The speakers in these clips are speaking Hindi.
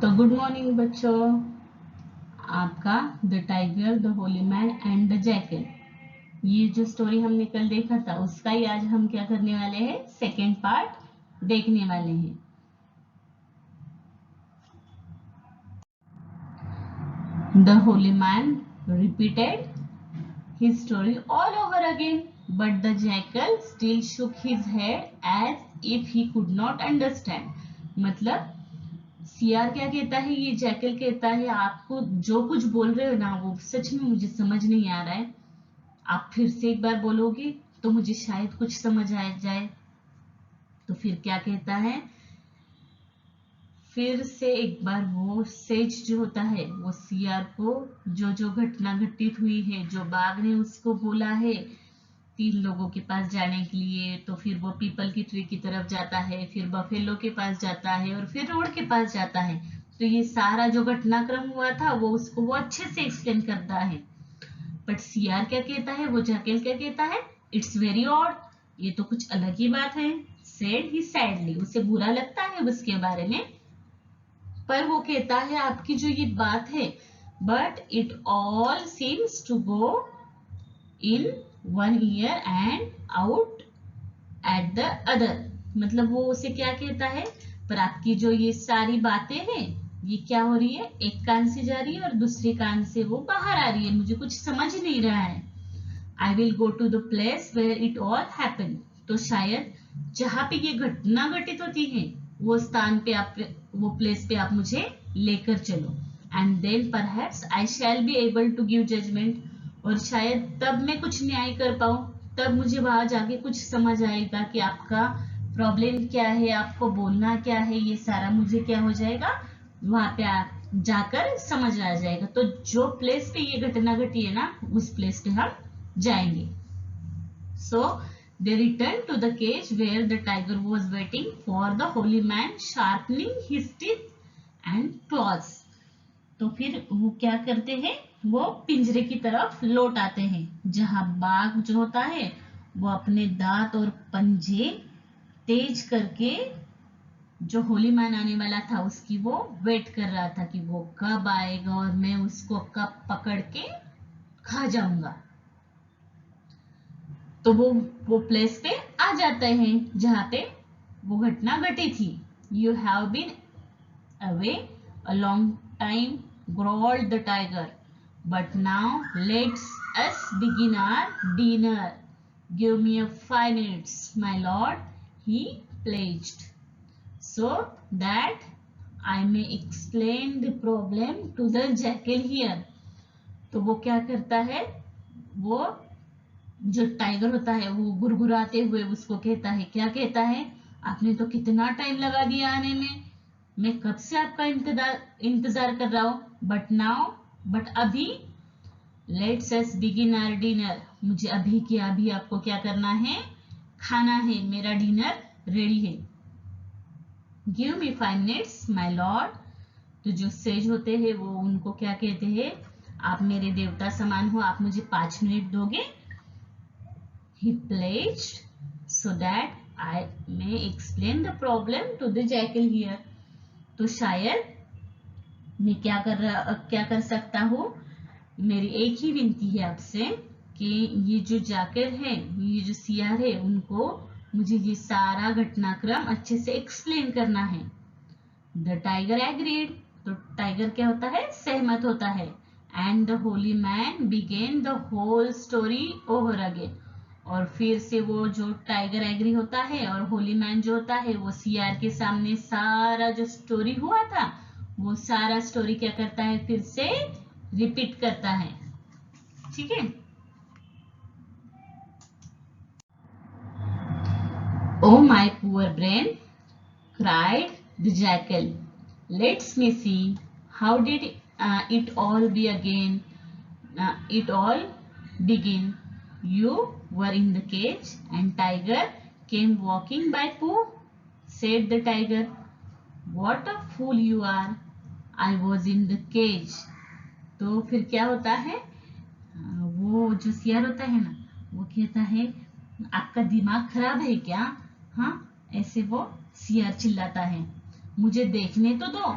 तो गुड मॉर्निंग बच्चों, आपका the tiger, the holy man and the jackal, ये जो स्टोरी हमने कल देखा था उसका ही आज हम क्या करने वाले हैं, सेकेंड पार्ट देखने वाले हैं। The holy man repeated his story all over again, but the jackal still shook his head as if he could not understand. मतलब सीआर क्या कहता है, ये जैकल कहता है आपको जो कुछ बोल रहे हो ना वो सच में मुझे समझ नहीं आ रहा है। आप फिर से एक बार बोलोगे तो मुझे शायद कुछ समझ आ जाए। तो फिर क्या कहता है, फिर से एक बार वो सेज जो होता है वो सीआर को जो जो घटना घटित हुई है, जो बाघ ने उसको बोला है 3 लोगों के पास जाने के लिए, तो फिर वो पीपल की ट्री की तरफ जाता है, फिर बफेलो के पास जाता है और फिर रोड के पास जाता है। तो ये सारा जो घटनाक्रम हुआ था वो उसको वो अच्छे से एक्सप्लेन करता है। बट सीआर क्या कहता है, वो जैकल क्या कहता है, इट्स वेरी ऑड, ये तो कुछ अलग ही बात है। सेड ही सैडली, उसे बुरा लगता है उसके बारे में, पर वो कहता है आपकी जो ये बात है, but it all seems to go in one ear and out at the other. मतलब वो उसे क्या कहता है, पर आपकी जो ये सारी बातें हैं ये क्या हो रही है, एक कान से जा रही है और दूसरे कान से वो बाहर आ रही है, मुझे कुछ समझ नहीं रहा है। I will go to the place where it all happen. तो शायद जहां पे ये घटना घटित होती है वो स्थान पे आप, वो प्लेस पे आप मुझे लेकर चलो। And then perhaps I shall be able to give judgement, और शायद तब मैं कुछ न्याय कर पाऊं, तब मुझे वहां जाके कुछ समझ आएगा कि आपका प्रॉब्लम क्या है, आपको बोलना क्या है, ये सारा मुझे क्या हो जाएगा, वहां पे जाकर समझ आ जाएगा। तो जो प्लेस पे ये घटना घटी है ना उस प्लेस पे हम जाएंगे। So they returned to the cage where the tiger was waiting for the holy man, sharpening his teeth and claws. तो फिर वो क्या करते हैं, वो पिंजरे की तरफ लौट आते हैं जहां बाघ जो होता है वो अपने दांत और पंजे तेज करके जो होली मैन आने वाला था उसकी वो वेट कर रहा था कि वो कब आएगा और मैं उसको कब पकड़ के खा जाऊंगा। तो वो प्लेस पे आ जाते हैं जहां पे वो घटना घटी थी। You have been away a long time, growled the tiger, but now let's us begin our dinner. Give me a 5 minutes, my lord, he pledged, so that I may explain the problem to the jackal here. तो वो क्या करता है, वो जो टाइगर होता है वो गुरगुराते हुए उसको कहता है, क्या कहता है, आपने तो कितना टाइम लगा दिया आने में, मैं कब से आपका इंतजार कर रहा हूं, बट अभी let's us begin our dinner, मुझे अभी के अभी आपको क्या करना है, खाना है, मेरा डिनर रेडी है। Give me 5 minutes my Lord. तो जो सेज होते हैं वो उनको क्या कहते हैं, आप मेरे देवता समान हो, आप मुझे 5 मिनट दोगे। He pledged, so that I may explain the problem to the jackal here. तो शायद मैं क्या कर सकता हूँ, मेरी एक ही विनती है आपसे कि ये जो जाकर है, ये जो सीआर है, उनको मुझे ये सारा घटनाक्रम अच्छे से एक्सप्लेन करना है। द टाइगर एग्रीड, तो टाइगर क्या होता है, सहमत होता है। And the holy man began the whole story over again, और फिर से वो जो टाइगर एग्री होता है और होली मैन जो होता है वो सीआर के सामने सारा जो स्टोरी हुआ था वो सारा स्टोरी क्या करता है, फिर से रिपीट करता है। ठीक है। Oh my poor brain, cried the jackal. Let's me see. How did it all be again? It all begin. You were in the cage and tiger came walking by. Pooh, said the tiger. What a fool you are. I was in the cage. तो फिर क्या होता है, वो जो सियार होता है ना वो कहता है, आपका दिमाग खराब है क्या, हाँ, ऐसे वो सियार चिल्लाता है, मुझे देखने तो दो,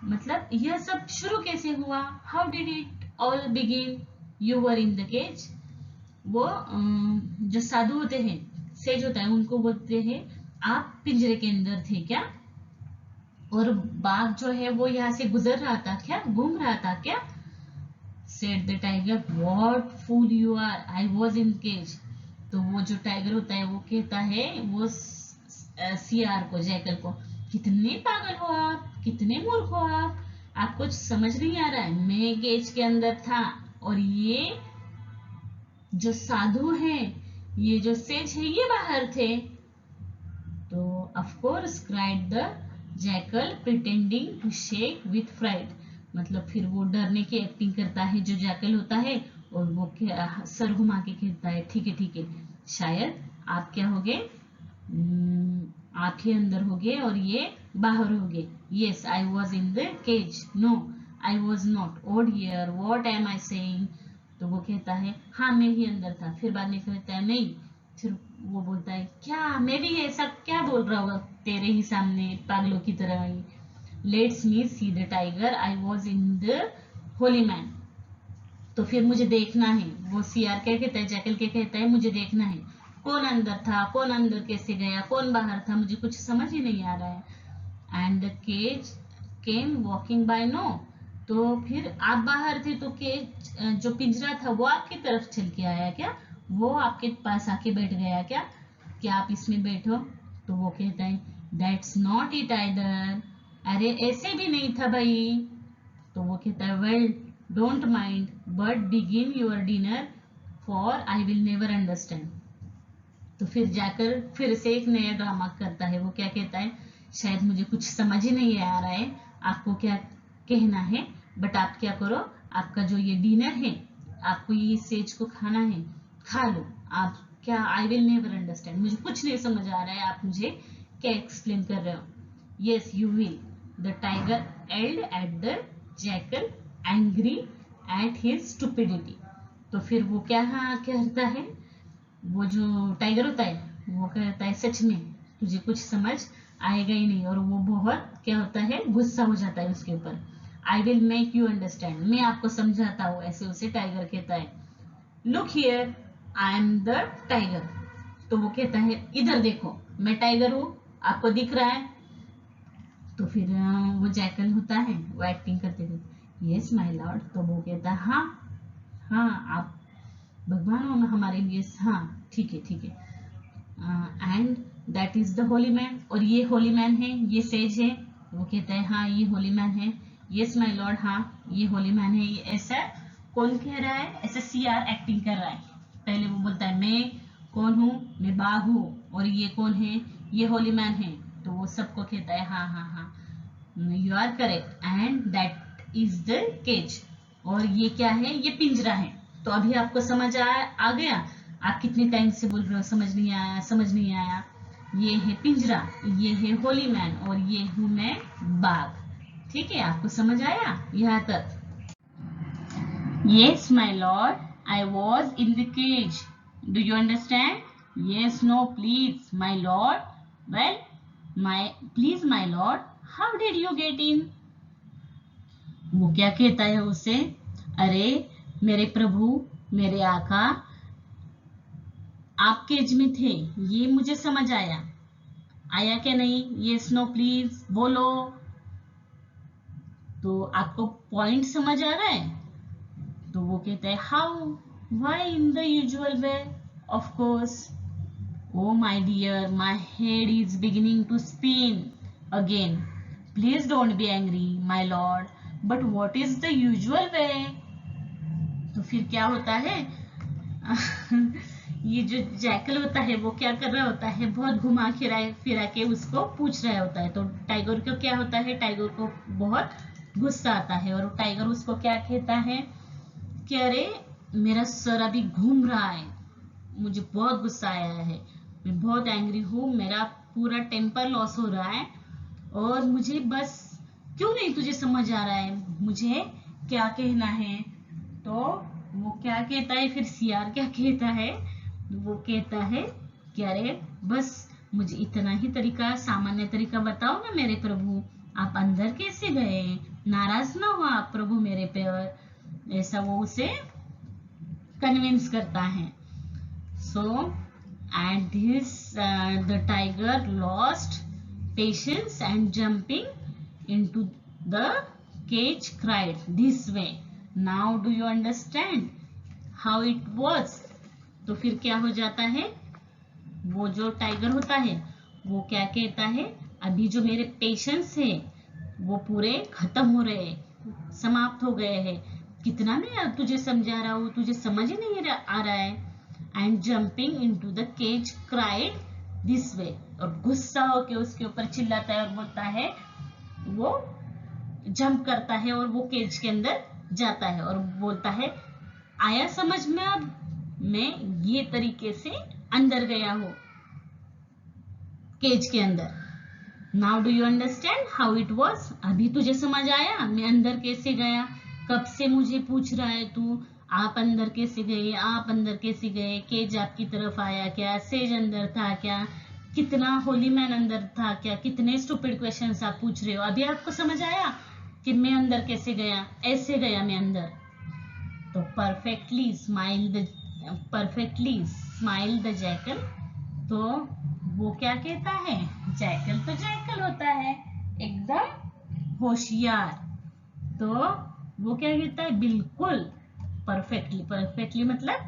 मतलब यह सब शुरू कैसे हुआ, how did it all begin, you were in the cage. वो जो साधु होते हैं, सेज होता है, उनको बोलते हैं आप पिंजरे के अंदर थे क्या, और बाघ जो है वो यहाँ से गुजर रहा था क्या, घूम रहा था क्या। Said the tiger, what fool you are, I was in cage. तो वो जो टाइगर होता है वो कहता है वो सियार को, जैकल को, कितने पागल हो आप, कितने मूर्ख हो आप कुछ समझ नहीं आ रहा है, मैं केज के अंदर था और ये जो साधु हैं, ये जो सेज है, ये बाहर थे। तो of course cried the jackal pretending to shake with fright. मतलब फिर वो डरने की एक्टिंग करता है जो जैकल होता है, और वो सर घुमा के कहता है ठीक है ठीक है, शायद आप क्या हो गए, आप ही अंदर हो गए और ये बाहर हो गए। Yes I was in the cage, no I was not, oh dear what am I saying. तो वो कहता है हाँ मैं ही अंदर था, फिर बाद में कहता है नहीं, फिर वो बोलता है क्या मैं भी ऐसा क्या बोल रहा होगा तेरे ही सामने पागलों की तरह ही। Let's me see the tiger, I was in the holy man. तो फिर मुझे देखना है, वो सीआर क्या कहता है, जैकल के कहता है मुझे देखना है कौन अंदर था, कौन अंदर कैसे गया, कौन बाहर था, मुझे कुछ समझ ही नहीं आ रहा है। And the cage came walking by, no. तो फिर आप बाहर थे तो केज जो पिंजरा था वो आपकी तरफ चल के आया क्या, वो आपके पास आके बैठ गया क्या कि आप इसमें बैठो। तो वो कहता है दैट्स नॉट इट आइदर, अरे ऐसे भी नहीं था भाई। तो वो कहता है well don't mind but begin your dinner for I will never understand. तो फिर जाकर फिर से एक नया ड्रामा करता है, वो क्या कहता है शायद मुझे कुछ समझ ही नहीं आ रहा है आपको क्या कहना है, बट आप क्या करो, आपका जो ये डिनर है, आपको ये सेज को खाना है, खा लो आप, क्या आई विल नेवर अंडरस्टैंड, मुझे कुछ नहीं समझ आ रहा है आप मुझे क्या एक्सप्लेन कर रहे हो। Yes you will, the tiger yelled at the jackal angry at his stupidity. तो फिर वो क्या कहता है, वो जो टाइगर होता है वो कहता है सच में तुझे कुछ समझ आएगा ही नहीं, और वो बहुत क्या होता है गुस्सा हो जाता है उसके ऊपर। I will make you understand, मैं आपको समझाता हूँ, ऐसे उसे टाइगर कहता है। Look here I am the tiger. तो वो कहता है इधर देखो मैं टाइगर हूँ, आपको दिख रहा है। तो फिर वो जैकल होता है वो एक्टिंग करते थे, यस माय लॉर्ड। तो वो कहता है हाँ हाँ आप भगवान हो हमारे लिए, हाँ ठीक है ठीक है। And that is the holy man, और ये होली मैन है, ये सेज है। वो कहता है हाँ ये होली मैन है, यस माय लॉर्ड, हाँ ये होली मैन है। ये ऐसा कौन कह रहा है, ऐसा सीआर एक्टिंग कर रहा है। पहले वो बोलता है मैं कौन हूँ, मैं बाघ हूँ, और ये कौन है, ये होली मैन है। तो वो सबको कहता है हाँ हाँ हाँ you are correct and that is the cage, और ये क्या है, ये पिंजरा है। तो अभी आपको समझ आ गया, आप कितने टाइम से बोल रहे हो समझ नहीं आया समझ नहीं आया। ये है पिंजरा, ये है होली मैन, और ये हूं मैं बाघ। ठीक है, आपको समझ आया यहाँ तक। Yes, my lord, I was in the cage. Do you understand? Yes, no, please, my lord. Well, please, my lord, how did you get in? वो क्या कहता है उसे, अरे मेरे प्रभु, मेरे आका, आप केज में थे, ये मुझे समझ आया, आया क्या नहीं, यस नो प्लीज बोलो। तो आपको पॉइंट समझ आ रहा है। तो वो कहता है how, why in the usual way, of course. Oh my dear, my head is beginning to spin again, please don't be angry my lord, but what is the usual way. तो फिर क्या होता है ये जो जैकल होता है वो क्या कर रहा होता है, बहुत घुमा फिरा के उसको पूछ रहा होता है। तो टाइगर को क्या होता है, टाइगर को बहुत गुस्सा आता है, और टाइगर उसको क्या कहता है कि अरे मेरा सर अभी घूम रहा है, मुझे बहुत गुस्सा आया है, मैं बहुत एंग्री हूँ, मेरा पूरा टेम्पर लॉस हो रहा है, और मुझे बस क्यों नहीं तुझे समझ आ रहा है मुझे क्या कहना है। तो वो क्या कहता है, फिर सियार क्या कहता है, वो कहता है कि अरे बस मुझे इतना ही तरीका, सामान्य तरीका बताओ ना मेरे प्रभु, आप अंदर कैसे गए, नाराज ना हो आप प्रभु मेरे पे, ऐसा वो उसे कन्विंस करता है। So at this the tiger lost patience and jumping into the cage cried this way, now do you understand how it was. तो फिर क्या हो जाता है, वो जो टाइगर होता है वो क्या कहता है, अभी जो मेरे पेशेंस है वो पूरे खत्म हो रहे हैं, समाप्त हो गए हैं, कितना मैं तुझे समझा रहा हूँ, तुझे समझ ही नहीं आ रहा है। And jumping into the cage cried this way, और गुस्सा होके उसके ऊपर चिल्लाता है और बोलता है, वो जंप करता है और वो केज के अंदर जाता है और बोलता है, आया समझ में अब, मैं ये तरीके से अंदर गया हूं केज के अंदर। Now do you understand how it was, अभी तुझे समझ आया मैं अंदर कैसे गया। कब से मुझे पूछ रहा है तू, आप अंदर कैसे गए, आप अंदर कैसे गए, केज आपकी तरफ आया क्या, सेज अंदर था क्या, कितना होली मैन अंदर था क्या, कितने स्टूपिड क्वेश्चंस आप पूछ रहे हो, अभी आपको समझ आया कि मैं अंदर कैसे गया, ऐसे गया मैं अंदर। तो परफेक्टली स्माइल द जैकल, तो वो क्या कहता है, जैकल तो जैकल होता है एकदम होशियार, तो वो क्या कहता है, बिल्कुल परफेक्टली मतलब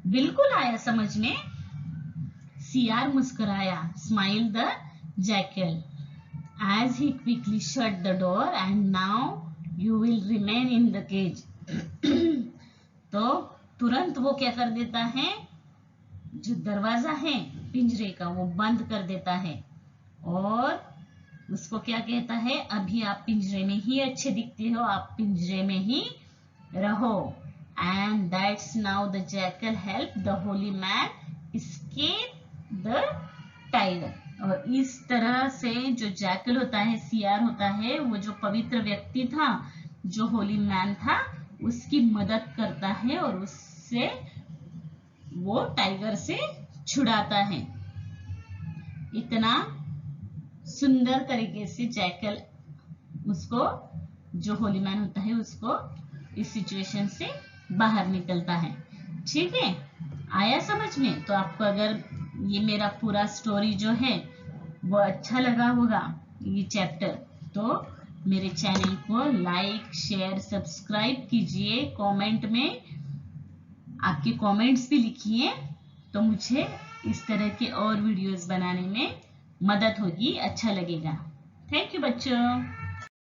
बिल्कुल आया समझ में। सियार मुस्कुराया, smile the jackal as he quickly shut the door and now you will remain in the cage। तो तुरंत वो क्या कर देता है, जो दरवाजा है पिंजरे का वो बंद कर देता है और उसको क्या कहता है, अभी आप पिंजरे में ही अच्छे दिखते हो, आप पिंजरे में ही रहो। And that's now the jackal help the holy man escape the tiger. और इस तरह से जो जैकल होता है, सियार होता है, वो जो पवित्र व्यक्ति था, जो होली मैन था, उसकी मदद करता है और उससे वो टाइगर से छुड़ाता है। इतना सुंदर तरीके से जैकल उसको, जो होली मैन होता है, उसको इस सिचुएशन से बाहर निकलता है। ठीक है, आया समझ में। तो आपको अगर ये मेरा पूरा स्टोरी जो है वो अच्छा लगा होगा, ये चैप्टर, तो मेरे चैनल को लाइक शेयर सब्सक्राइब कीजिए, कमेंट में आपके कमेंट्स भी लिखिए, तो मुझे इस तरह के और वीडियोस बनाने में मदद होगी, अच्छा लगेगा। थैंक यू बच्चों।